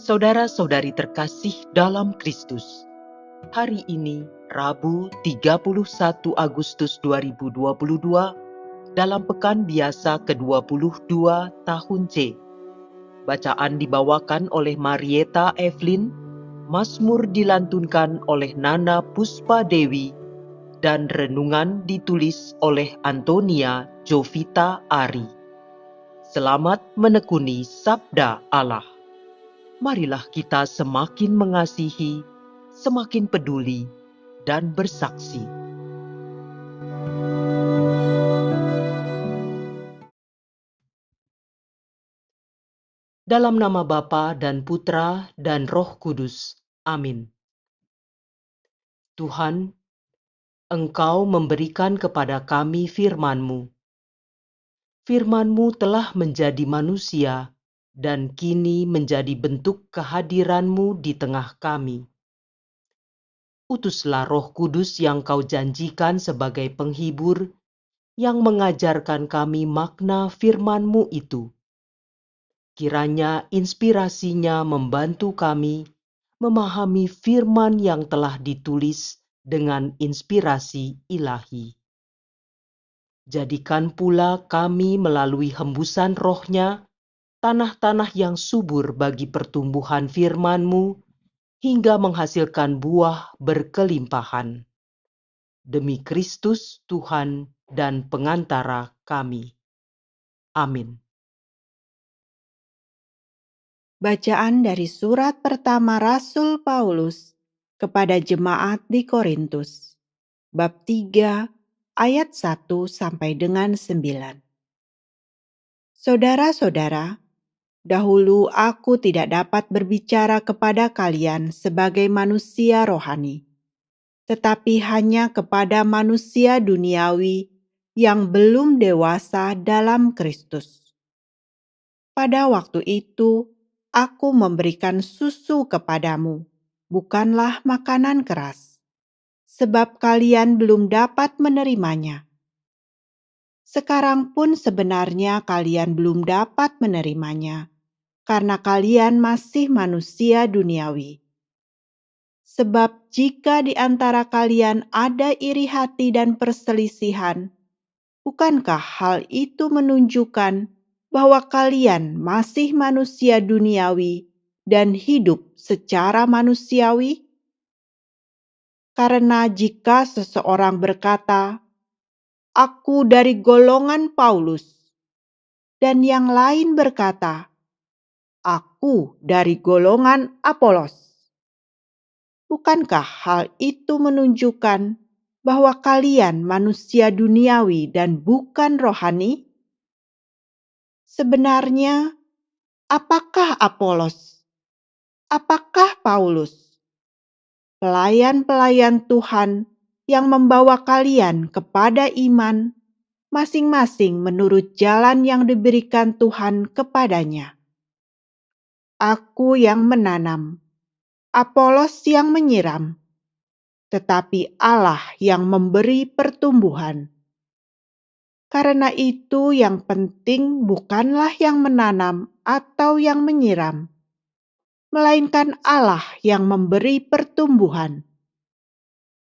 Saudara-saudari terkasih dalam Kristus, hari ini Rabu 31 Agustus 2022 dalam pekan biasa ke-22 tahun C. Bacaan dibawakan oleh Marieta Evelyn, Mazmur dilantunkan oleh Nana Puspa Dewi, dan renungan ditulis oleh Antonia Jovita Ari. Selamat menekuni Sabda Allah. Marilah kita semakin mengasihi, semakin peduli, dan bersaksi. Dalam nama Bapa dan Putra dan Roh Kudus. Amin. Tuhan, Engkau memberikan kepada kami firman-Mu. Firman-Mu telah menjadi manusia dan kini menjadi bentuk kehadiran-Mu di tengah kami. Utuslah Roh Kudus yang Kau janjikan sebagai penghibur yang mengajarkan kami makna firman-Mu itu. Kiranya inspirasinya membantu kami memahami firman yang telah ditulis dengan inspirasi ilahi. Jadikan pula kami melalui hembusan roh-Nya, tanah-tanah yang subur bagi pertumbuhan firman-Mu, hingga menghasilkan buah berkelimpahan. Demi Kristus Tuhan dan pengantara kami. Amin. Bacaan dari surat pertama Rasul Paulus kepada jemaat di Korintus, bab 3 ayat 1 sampai dengan 9. Saudara-saudara, dahulu aku tidak dapat berbicara kepada kalian sebagai manusia rohani, tetapi hanya kepada manusia duniawi yang belum dewasa dalam Kristus. Pada waktu itu, aku memberikan susu kepadamu, bukanlah makanan keras, sebab kalian belum dapat menerimanya. Sekarang pun sebenarnya kalian belum dapat menerimanya, karena kalian masih manusia duniawi. Sebab jika di antara kalian ada iri hati dan perselisihan, bukankah hal itu menunjukkan bahwa kalian masih manusia duniawi dan hidup secara manusiawi? Karena jika seseorang berkata, "Aku dari golongan Paulus," dan yang lain berkata, "Aku dari golongan Apolos," bukankah hal itu menunjukkan bahwa kalian manusia duniawi dan bukan rohani? Sebenarnya, apakah Apolos? Apakah Paulus? Pelayan-pelayan Tuhan yang membawa kalian kepada iman, masing-masing menurut jalan yang diberikan Tuhan kepadanya. Aku yang menanam, Apolos yang menyiram, tetapi Allah yang memberi pertumbuhan. Karena itu yang penting bukanlah yang menanam atau yang menyiram, melainkan Allah yang memberi pertumbuhan.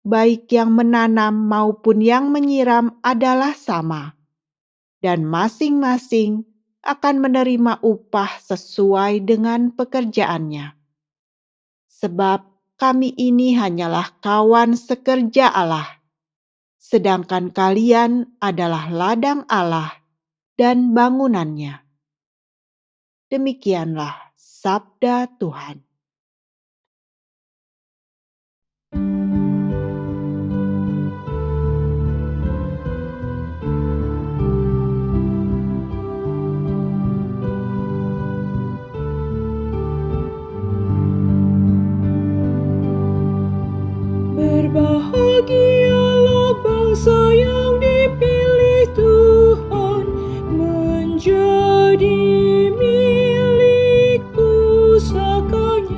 Baik yang menanam maupun yang menyiram adalah sama, dan masing-masing akan menerima upah sesuai dengan pekerjaannya. Sebab kami ini hanyalah kawan sekerja Allah, sedangkan kalian adalah ladang Allah dan bangunannya. Demikianlah sabda Tuhan. Berbahagialah bangsa yang dipilih Tuhan menjadi milik pusaka-Nya.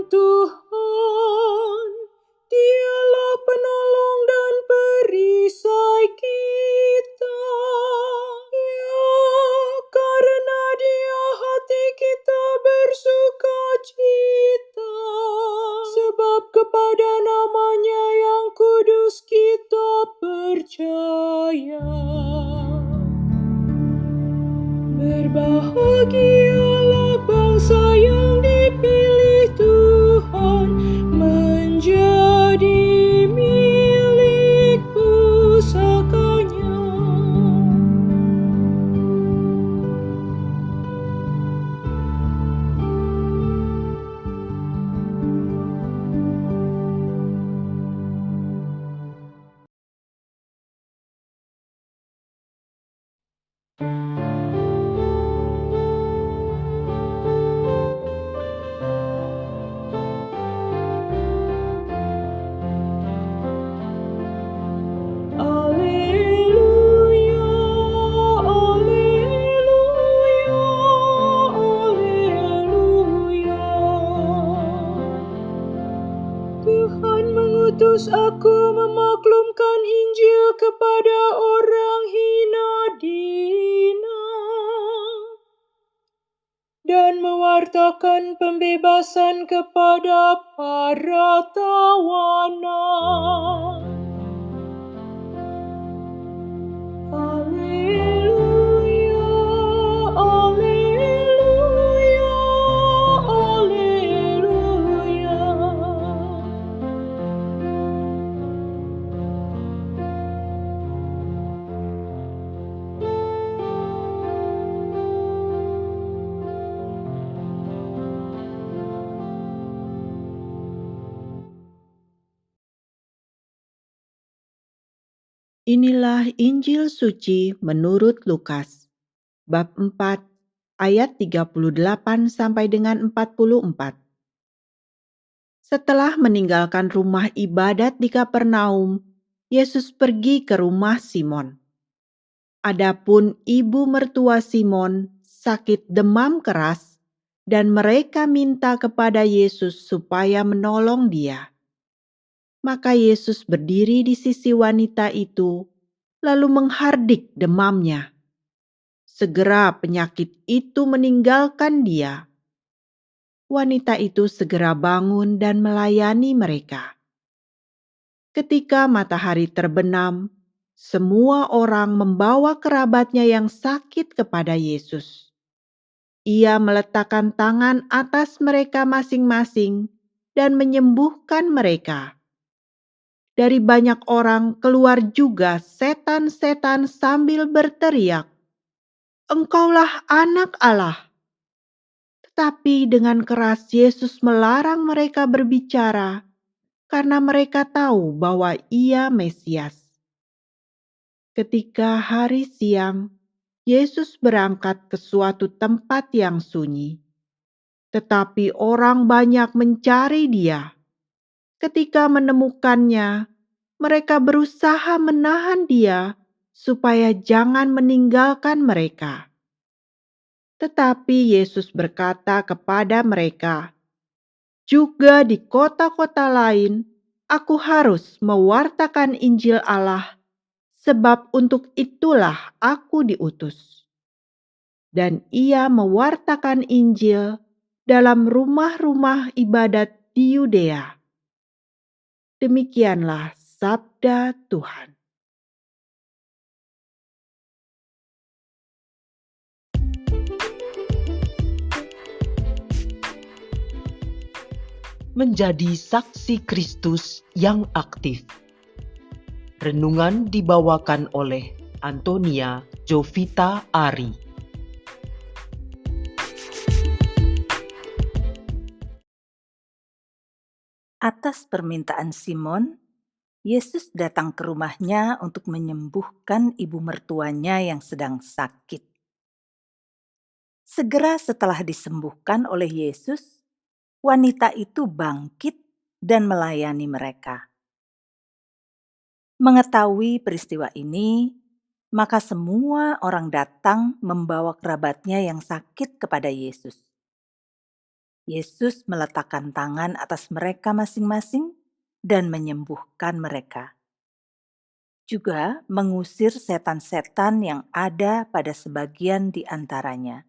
Tuhan, Dialah penolong dan perisai kita. Ya, karena Dia hati kita bersuka cita, sebab kepada nama-Nya yang kudus kita percaya. Berbahagialah bangsa yang dipilih Tuhan menjadi milik pusaka-Nya. Alleluia, alleluia, alleluia. Tuhan mengutus aku memaklumkan Injil kepada orang hina dina dan mewartakan pembebasan kepada para tawanan. Alleluia, alleluia, alleluia. Inilah Injil suci menurut Lukas, bab 4, ayat 38 sampai dengan 44. Setelah meninggalkan rumah ibadat di Kapernaum, Yesus pergi ke rumah Simon. Adapun ibu mertua Simon sakit demam keras, dan mereka minta kepada Yesus supaya menolong dia. Maka Yesus berdiri di sisi wanita itu, lalu menghardik demamnya. Segera penyakit itu meninggalkan dia. Wanita itu segera bangun dan melayani mereka. Ketika matahari terbenam, semua orang membawa kerabatnya yang sakit kepada Yesus. Ia meletakkan tangan atas mereka masing-masing dan menyembuhkan mereka. Dari banyak orang keluar juga setan-setan sambil berteriak, "Engkaulah Anak Allah." Tetapi dengan keras Yesus melarang mereka berbicara karena mereka tahu bahwa Ia Mesias. Ketika hari siang, Yesus berangkat ke suatu tempat yang sunyi. Tetapi orang banyak mencari Dia. Ketika menemukannya, mereka berusaha menahan Dia supaya jangan meninggalkan mereka. Tetapi Yesus berkata kepada mereka, "Juga di kota-kota lain, aku harus mewartakan Injil Allah, sebab untuk itulah aku diutus." Dan Ia mewartakan Injil dalam rumah-rumah ibadat di Yudea. Demikianlah sabda Tuhan. Menjadi saksi Kristus yang aktif. Renungan dibawakan oleh Antonia Jovita Ari. Atas permintaan Simon, Yesus datang ke rumahnya untuk menyembuhkan ibu mertuanya yang sedang sakit. Segera setelah disembuhkan oleh Yesus, wanita itu bangkit dan melayani mereka. Mengetahui peristiwa ini, maka semua orang datang membawa kerabatnya yang sakit kepada Yesus. Yesus meletakkan tangan atas mereka masing-masing dan menyembuhkan mereka. Juga mengusir setan-setan yang ada pada sebagian di antaranya.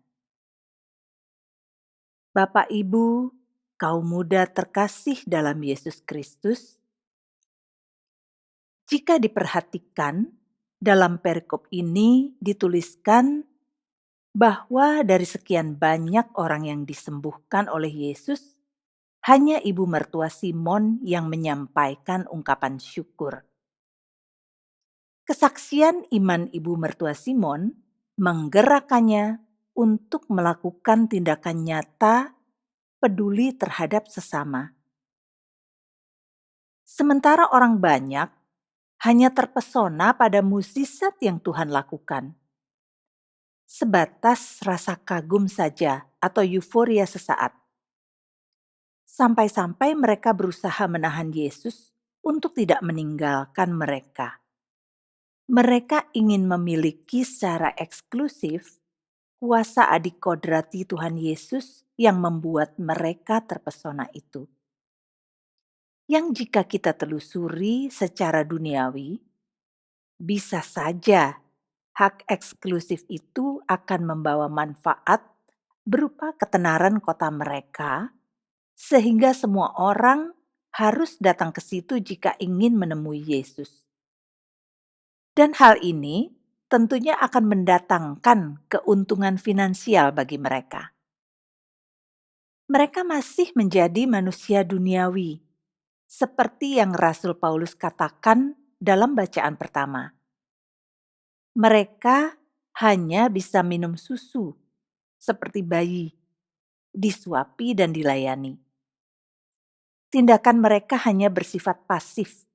Bapak, Ibu, kaum muda terkasih dalam Yesus Kristus, jika diperhatikan, dalam perikop ini dituliskan bahwa dari sekian banyak orang yang disembuhkan oleh Yesus, hanya ibu mertua Simon yang menyampaikan ungkapan syukur. Kesaksian iman ibu mertua Simon menggerakkannya untuk melakukan tindakan nyata peduli terhadap sesama. Sementara orang banyak hanya terpesona pada mukjizat yang Tuhan lakukan. Sebatas rasa kagum saja atau euforia sesaat. Sampai-sampai mereka berusaha menahan Yesus untuk tidak meninggalkan mereka. Mereka ingin memiliki secara eksklusif kuasa adikodrati Tuhan Yesus yang membuat mereka terpesona itu. Yang jika kita telusuri secara duniawi, bisa saja hak eksklusif itu akan membawa manfaat berupa ketenaran kota mereka, sehingga semua orang harus datang ke situ jika ingin menemui Yesus. Dan hal ini tentunya akan mendatangkan keuntungan finansial bagi mereka. Mereka masih menjadi manusia duniawi, seperti yang Rasul Paulus katakan dalam bacaan pertama. Mereka hanya bisa minum susu, seperti bayi, disuapi dan dilayani. Tindakan mereka hanya bersifat pasif.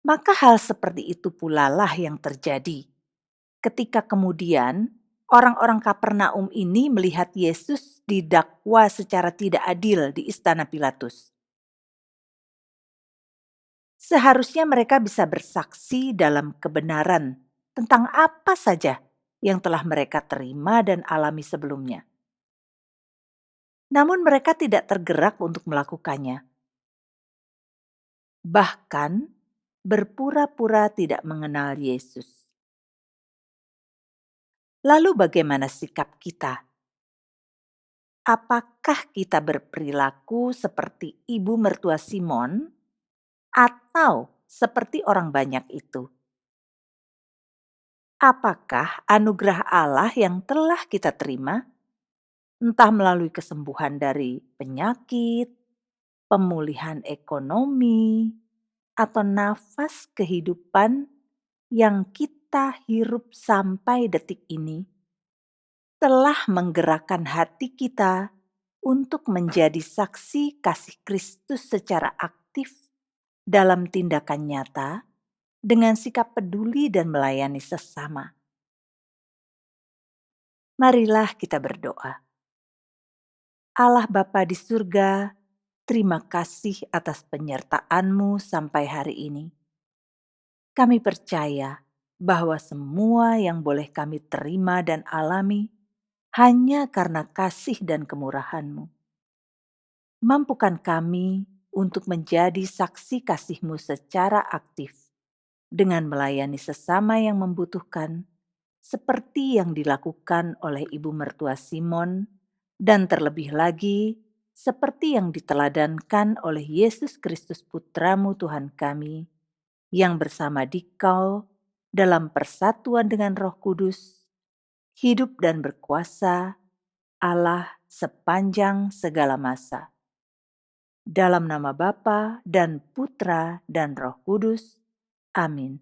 Maka hal seperti itu pula lah yang terjadi ketika kemudian orang-orang Kapernaum ini melihat Yesus didakwa secara tidak adil di istana Pilatus. Seharusnya mereka bisa bersaksi dalam kebenaran tentang apa saja yang telah mereka terima dan alami sebelumnya. Namun mereka tidak tergerak untuk melakukannya. Bahkan berpura-pura tidak mengenal Yesus. Lalu bagaimana sikap kita? Apakah kita berperilaku seperti ibu mertua Simon atau seperti orang banyak itu? Apakah anugerah Allah yang telah kita terima, entah melalui kesembuhan dari penyakit, pemulihan ekonomi, atau nafas kehidupan yang kita hirup sampai detik ini, telah menggerakkan hati kita untuk menjadi saksi kasih Kristus secara aktif dalam tindakan nyata dengan sikap peduli dan melayani sesama. Marilah kita berdoa. Allah Bapa di surga, terima kasih atas penyertaan-Mu sampai hari ini. Kami percaya bahwa semua yang boleh kami terima dan alami hanya karena kasih dan kemurahan-Mu. Mampukan kami untuk menjadi saksi kasih-Mu secara aktif dengan melayani sesama yang membutuhkan, seperti yang dilakukan oleh ibu mertua Simon, dan terlebih lagi seperti yang diteladankan oleh Yesus Kristus Putra-Mu Tuhan kami, yang bersama Dikau dalam persatuan dengan Roh Kudus, hidup dan berkuasa Allah sepanjang segala masa. Dalam nama Bapa dan Putra dan Roh Kudus. Amin.